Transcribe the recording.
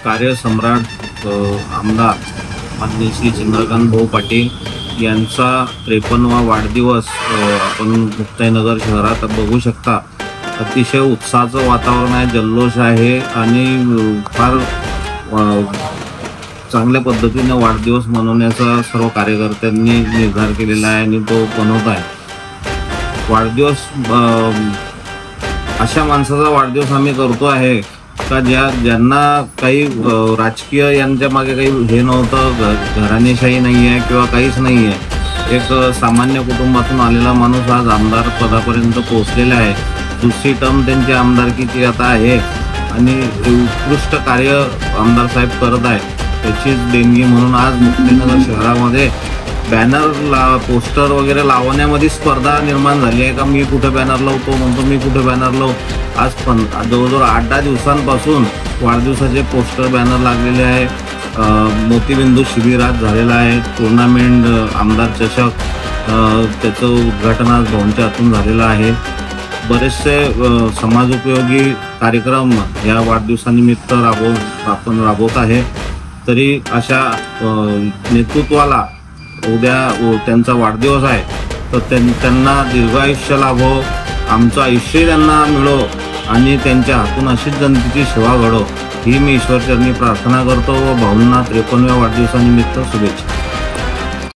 कार्यसम्राट आमदार माननीय श्री चंद्रकांत भाऊ पाटील यांचा 53वा वाढदिवस आपण मुक्ताईनगर शहरात बघू शकता। अतिशय उत्साहाचं वातावरण आहे, जल्लोष आहे आणि फार चांगल्या पद्धतीने वाढदिवस मनवण्याचा सर्व कार्यकर्त्यांनी निर्धार केलेला आहे आणि तो बनवत आहे। वाढदिवस अशा माणसाचा वाढदिवस आम्ही करतो आहे का ज्यांना काही राजकीय यांच्या मागे काही हे नव्हतं, घराणेशाही नाही आहे किंवा काहीच नाही आहे। एक सामान्य कुटुंबातून आलेला माणूस आज आमदार पदापर्यंत पोहोचलेला आहे। दुसरी टर्म त्यांची आमदारकीची आता आहे आणि उत्कृष्ट कार्य आमदार साहेब करत आहे, त्याचीच देणगी म्हणून आज मुक्ताईनगर शहरामध्ये बॅनर पोस्टर वगैरे लावण्यामध्ये स्पर्धा निर्माण झाली आहे का मी कुठे बॅनर लावतो म्हणतो मी कुठे बॅनर लावू। आज जवळजवळ 8-10 दिवसांपासून वाढदिवसाचे पोस्टर बॅनर लागलेले आहे। मोतीबिंदू शिबिर आज झालेला आहे, टुर्नामेंट आमदार चषक त्याचं उद्घाटन आज भाऊंच्या हातून झालेलं आहे। बरेचसे समाजोपयोगी कार्यक्रम या वाढदिवसानिमित्त आपण राबवत आहे। तरी अशा नेतृत्वाला उद्या त्यांचा वाढदिवस आहे तर त्यांना दीर्घायुष्य लाभो, आमचं आयुष्य त्यांना मिळो आणि त्यांच्या हातून अशीच जनतेची सेवा घडो ही मी ईश्वरचरणी प्रार्थना करतो व भाऊंना 53व्या वाढदिवसानिमित्त शुभेच्छा।